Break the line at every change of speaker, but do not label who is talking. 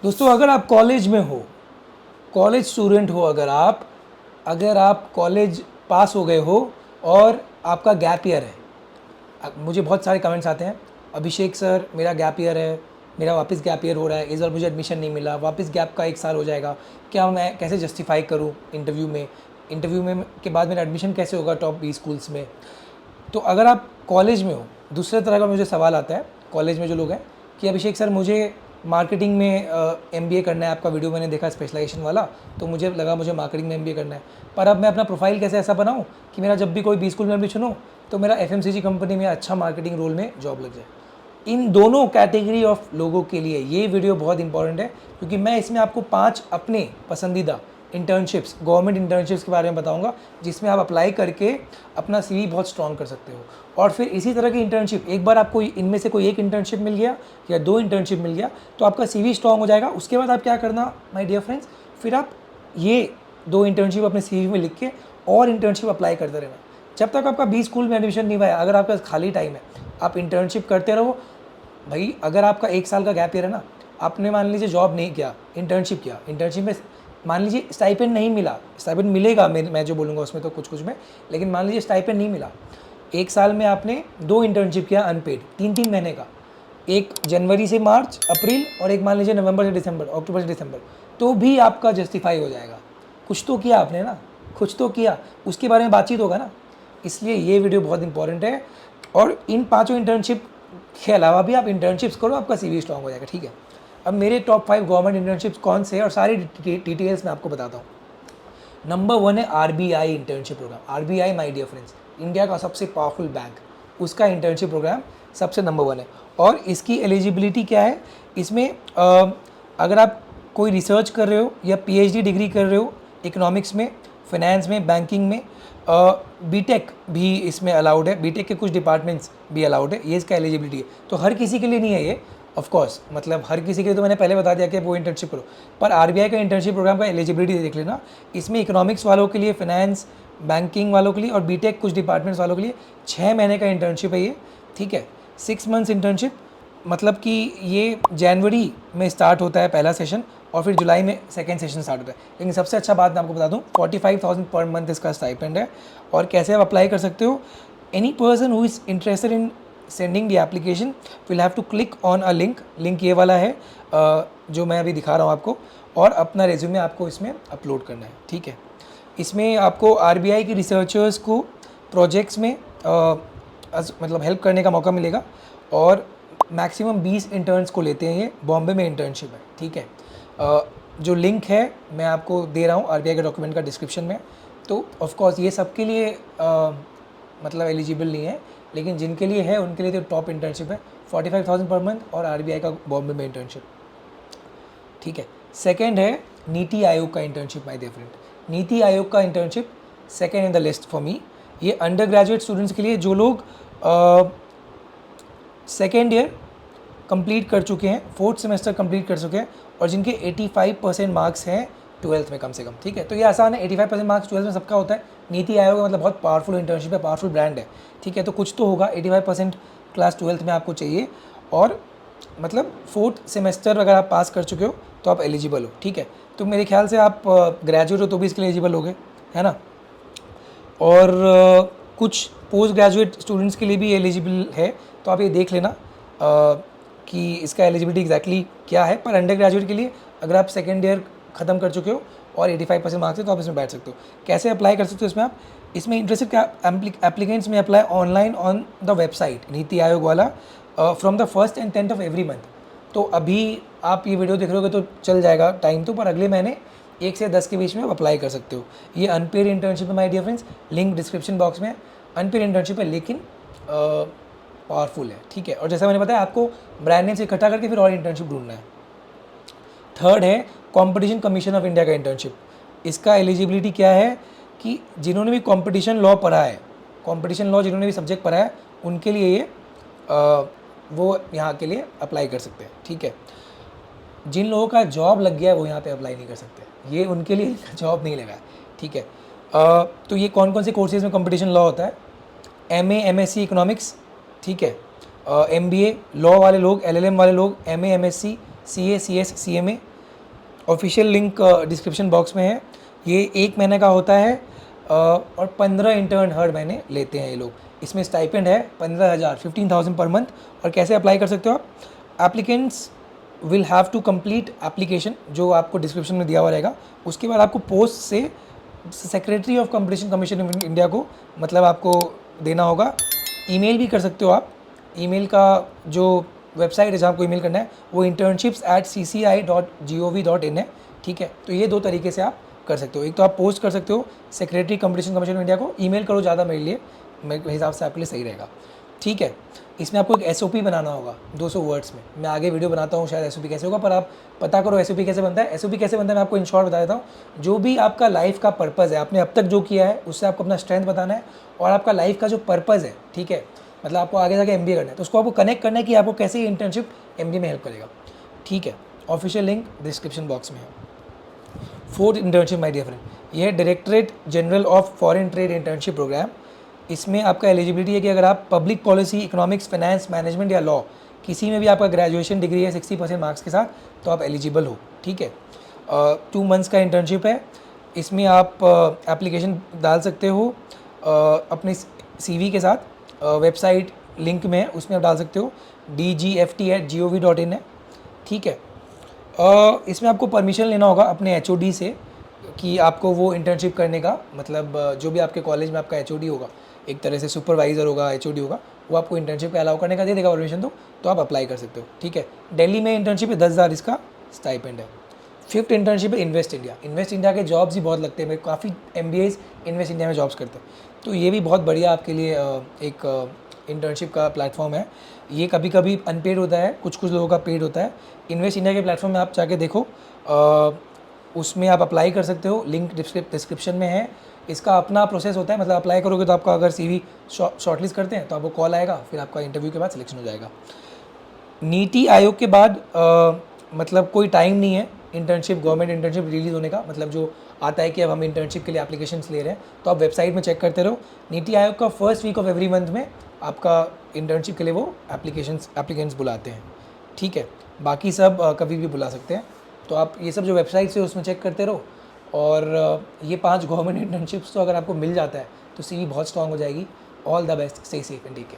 दोस्तों अगर आप कॉलेज में हो, कॉलेज स्टूडेंट हो, अगर आप कॉलेज पास हो गए हो और आपका गैप ईयर है, मुझे बहुत सारे कमेंट्स आते हैं, अभिषेक सर मेरा गैप ईयर है, मेरा वापस गैप ईयर हो रहा है, इस बार मुझे एडमिशन नहीं मिला, वापस गैप का 1 साल हो जाएगा, क्या मैं कैसे जस्टिफाई करूँ इंटरव्यू में के बाद मेरा एडमिशन कैसे होगा टॉप 20 स्कूल्स में। तो अगर आप कॉलेज में हो, दूसरे तरह का मुझे सवाल आता है कॉलेज में जो लोग हैं कि अभिषेक सर मुझे मार्केटिंग में एमबीए करना है, आपका वीडियो मैंने देखा स्पेशलाइजेशन वाला, तो मुझे लगा मुझे मार्केटिंग में एमबीए करना है, पर अब मैं अपना प्रोफाइल कैसे ऐसा बनाऊं कि मेरा जब भी कोई बी स्कूल में एडमिशन हो तो मेरा एफएमसीजी कंपनी में अच्छा मार्केटिंग रोल में जॉब लग जाए। इन दोनों कैटेगरी ऑफ लोगों के लिए ये वीडियो बहुत इंपॉर्टेंट है, क्योंकि मैं इसमें आपको 5 अपने पसंदीदा इंटर्नशिप्स, गवर्नमेंट इंटर्नशिप्स के बारे में बताऊंगा, जिसमें आप अप्लाई करके अपना सीवी बहुत स्ट्रॉन्ग कर सकते हो। और फिर इसी तरह की इंटर्नशिप, एक बार आपको इनमें से कोई एक इंटर्नशिप मिल गया या 2 इंटर्नशिप मिल गया तो आपका सीवी स्ट्रॉन्ग हो जाएगा। उसके बाद आप क्या करना माय डियर फ्रेंड्स, फिर आप ये 2 इंटर्नशिप अपने सीवी में लिख के और इंटर्नशिप अप्लाई करते रहना जब तक आपका बी स्कूल में एडमिशन नहीं हुआ। अगर आपके पास खाली टाइम है, आप इंटर्नशिप करते रहो भाई। अगर आपका 1 साल का गैप ईयर है ना, आपने मान लीजिए जॉब नहीं किया, इंटर्नशिप किया, इंटर्नशिप में मान लीजिए स्टाइपेंड नहीं मिला, स्टाइपेंड मिलेगा मैं जो बोलूँगा उसमें तो कुछ में, लेकिन मान लीजिए स्टाइपेंड नहीं मिला, 1 साल में आपने 2 इंटर्नशिप किया अनपेड, 3-3 महीने का, एक जनवरी से मार्च अप्रैल और एक मान लीजिए नवंबर से दिसंबर, अक्टूबर से दिसंबर, तो भी आपका जस्टिफाई हो जाएगा। कुछ तो किया आपने ना, कुछ तो किया, उसके बारे में बातचीत होगा ना। इसलिए ये वीडियो बहुत इंपॉर्टेंट है। और इन 5 इंटर्नशिप के अलावा भी आप इंटर्नशिप्स करो, आपका सीवी स्ट्रॉन्ग हो जाएगा। ठीक है, अब मेरे टॉप 5 गवर्नमेंट इंटर्नशिप्स कौन से हैं और सारी डिटेल्स मैं आपको बताता हूँ। नंबर 1 है RBI internship program. RBI my dear friends, India का सबसे पावरफुल बैंक, उसका इंटर्नशिप प्रोग्राम सबसे नंबर 1 है। और इसकी एलिजिबिलिटी क्या है, इसमें अगर आप कोई रिसर्च कर रहे हो या पीएचडी डिग्री कर रहे हो इकोनॉमिक्स में, फाइनेंस में, बैंकिंग में, बीटेक भी इसमें अलाउड है, बीटेक के कुछ डिपार्टमेंट्स भी अलाउड है, ये इसका एलिजिबिलिटी है। तो हर किसी के लिए नहीं है ये, ऑफ कोर्स, मतलब हर किसी के लिए तो मैंने पहले बता दिया कि वो इंटर्नशिप करो, पर आरबीआई का इंटर्नशिप प्रोग्राम का एलिजिबिलिटी देख लेना। इसमें इकोनॉमिक्स वालों के लिए, फाइनेंस बैंकिंग वालों के लिए और बीटेक कुछ डिपार्टमेंट्स वालों के लिए 6 महीने का इंटर्नशिप है ये। ठीक है, 6 मंथ्स इंटर्नशिप, मतलब कि ये जनवरी में स्टार्ट होता है पहला सेशन और फिर जुलाई में सेकेंड सेशन स्टार्ट होता है। लेकिन सबसे अच्छा बात मैं आपको बता दूं, 45,000 पर मंथ इसका स्टाइपेंड है। और कैसे आप अप्लाई कर सकते हो, any person who is interested in sending the application will have to click on a link ये वाला है जो मैं अभी दिखा रहा हूँ आपको, और अपना रेज्यूमे आपको इसमें अपलोड करना है। ठीक है, इसमें आपको आरबीआई की रिसर्चर्स को प्रोजेक्ट्स में मतलब हेल्प करने का मौका मिलेगा, और मैक्सिमम 20 इंटर्न्स को लेते हैं, ये बॉम्बे में इंटर्नशिप है। ठीक है, जो लिंक है मैं आपको दे रहा हूँ आरबीआई के डॉक्यूमेंट का डिस्क्रिप्शन में। तो ऑफकोर्स ये सबके लिए मतलब एलिजिबल नहीं है, लेकिन जिनके लिए है उनके लिए तो टॉप इंटर्नशिप है, 45,000 पर मंथ और आरबीआई का बॉम्बे में इंटर्नशिप। ठीक है, सेकेंड है नीति आयोग का इंटर्नशिप माय डियर फ्रेंड। नीति आयोग का internship second in the list for me. ये अंडर ग्रेजुएट स्टूडेंट्स के लिए, जो लोग सेकेंड ईयर कंप्लीट कर चुके हैं, 4th सेमेस्टर कंप्लीट कर चुके हैं और जिनके 85% मार्क्स हैं 12th में कम से कम। ठीक है, तो ये आसान है, 85% मार्क्स 12th में सबका होता है। नीति आयोग मतलब बहुत पावरफुल इंटर्नशिप है, पावरफुल ब्रांड है। ठीक है, तो कुछ तो होगा, 85% क्लास 12th में आपको चाहिए, और मतलब 4th सेमेस्टर अगर आप पास कर चुके हो तो आप एलिजिबल हो। ठीक है, तो मेरे ख्याल से आप ग्रेजुएट हो तो भी इसके लिए एलिजिबल हो गए, है ना। और कुछ पोस्ट ग्रेजुएट स्टूडेंट्स के लिए भी एलिजिबल है, तो आप ये देख लेना कि इसका एलिजिबिलिटी एग्जैक्टली क्या है। पर अंडर ग्रेजुएट के लिए अगर आप सेकेंड ईयर ख़त्म कर चुके हो और 85% मार्क्स है तो आप इसमें बैठ सकते हो। कैसे अप्लाई कर सकते हो इसमें आप, इसमें इंटरेस्टेड एप्लीकेंट्स में apply online on the website NITI Aayog वाला from the 1st and 10th of every month. तो अभी आप ये वीडियो देख रहे हो तो चल जाएगा टाइम तो, पर अगले महीने 1 से 10 के बीच में आप अप्लाई कर सकते हो। ये अनपेड इंटर्नशिप है my dear friends, link description box में। अनपेड इंटर्नशिप है लेकिन पावरफुल है। ठीक है, और जैसा मैंने बताया आपको ब्रांड नेम से इकट्ठा करके फिर और इंटर्नशिप ढूंढना है। थर्ड है कंपटीशन कमीशन ऑफ इंडिया का इंटर्नशिप। इसका एलिजिबिलिटी क्या है कि जिन्होंने भी कंपटीशन लॉ पढ़ा है, कंपटीशन लॉ जिन्होंने भी सब्जेक्ट पढ़ा है, उनके लिए ये वो यहाँ के लिए अप्लाई कर सकते हैं। ठीक है, जिन लोगों का जॉब लग गया है वो यहाँ पे अप्लाई नहीं कर सकते, ये उनके लिए जॉब नहीं लगा है। ठीक है, तो ये कौन कौन से कोर्सेज में कंपटीशन लॉ होता है, MA MSc इकोनॉमिक्स, ठीक है, MBA लॉ वाले लोग, LLM वाले लोग, MA MSc CA CS CMA, official link description box में है। ये 1 महीने का होता है और 15 इंटर्न हर महीने लेते हैं ये लोग। इसमें स्टाइपेंड है 15,000 15,000 पर मंथ। और कैसे अप्लाई कर सकते हो आप? Applicants will have to complete application, जो आपको डिस्क्रिप्शन में दिया हुआ रहेगा। उसके बाद आपको पोस्ट से secretary of competition commission of India को मतलब आपको देना होगा। ईमेल भी कर सकते हो आप। ईमेल का जो वेबसाइट है जहाँ आपको ईमेल करना है वो internships@cci.gov.in है। ठीक है, तो ये 2 तरीके से आप कर सकते हो। एक तो आप पोस्ट कर सकते हो secretary competition commission of India को, ईमेल करो ज़्यादा मेरे लिए, मेरे हिसाब से आपके लिए सही रहेगा। ठीक है, इसमें आपको एक एसओपी बनाना होगा 200 वर्ड्स में। मैं आगे वीडियो बनाता हूँ शायद एसओपी कैसे होगा, पर आप पता करो एसओपी कैसे बनता है। एसओपी कैसे बनता है मैं आपको इन शॉर्ट बता देता हूँ। जो भी आपका लाइफ का पर्पज़ है, आपने अब तक जो किया है उससे आपको अपना स्ट्रेंथ बताना है, और आपका लाइफ का जो पर्पज़ है, ठीक है, मतलब आपको आगे जाके एमबीए करना है, तो उसको आपको कनेक्ट करना है कि आपको कैसे ये इंटर्नशिप एमबीए में हेल्प करेगा। ठीक है, ऑफिशियल लिंक डिस्क्रिप्शन बॉक्स में है। 4th internship my dear friend, ये है Directorate General of Foreign Trade internship program. इसमें आपका एलिजिबिलिटी है कि अगर आप public policy, economics, finance, management या लॉ किसी में भी आपका ग्रेजुएशन डिग्री है 60% मार्क्स के साथ, तो आप एलिजिबल हो। ठीक है, 2 मंथ्स का इंटर्नशिप है। इसमें आप एप्लीकेशन डाल सकते हो अपने सीवी के साथ। वेबसाइट लिंक में है, उसमें आप डाल सकते हो, dgft@gov.in है। ठीक है, इसमें आपको परमिशन लेना होगा अपने एचओडी से कि आपको वो इंटर्नशिप करने का, मतलब जो भी आपके कॉलेज में आपका एचओडी होगा, एक तरह से सुपरवाइज़र होगा, एचओडी होगा, वो आपको इंटर्नशिप का अलाउ करने का दे देगा परमिशन, तो आप अप्लाई कर सकते हो। ठीक है, दिल्ली में इंटर्नशिप है, 10,000 इसका स्टाइपेंड है। 5th इंटर्नशिप है इन्वेस्ट इंडिया। इन्वेस्ट इंडिया के जॉब्स ही बहुत लगते हैं, मेरे काफ़ी एमबीएस इन्वेस्ट इंडिया में जॉब्स करते हैं, तो ये भी बहुत बढ़िया आपके लिए एक इंटर्नशिप का प्लेटफॉर्म है। ये कभी कभी अनपेड होता है, कुछ कुछ लोगों का पेड होता है। इन्वेस्ट इंडिया के प्लेटफॉर्म में आप जाके देखो, उसमें आप अप्लाई कर सकते हो, लिंक डिस्क्रिप्शन में है। इसका अपना प्रोसेस होता है, मतलब अप्लाई करोगे तो आपका अगर सीवी शॉर्टलिस्ट करते हैं तो आपको कॉल आएगा, फिर आपका इंटरव्यू के बाद सिलेक्शन हो जाएगा। नीति आयोग के बाद मतलब कोई टाइम नहीं है इंटर्नशिप, गवर्नमेंट इंटर्नशिप रिलीज़ होने का, मतलब जो आता है कि अब हम इंटर्नशिप के लिए एप्लीकेशंस ले रहे हैं, तो आप वेबसाइट में चेक करते रहो। नीति आयोग का first week of every month में आपका इंटर्नशिप के लिए वो एप्लीकेंट्स बुलाते हैं। ठीक है, बाकी सब कभी भी बुला सकते हैं। तो आप ये सब जो वेबसाइट्स है उसमें चेक करते रहो, और ये 5 गवर्नमेंट इंटर्नशिप्स तो अगर आपको मिल जाता है तो सीवी बहुत स्ट्रांग हो जाएगी। All the best, stay safe and take care.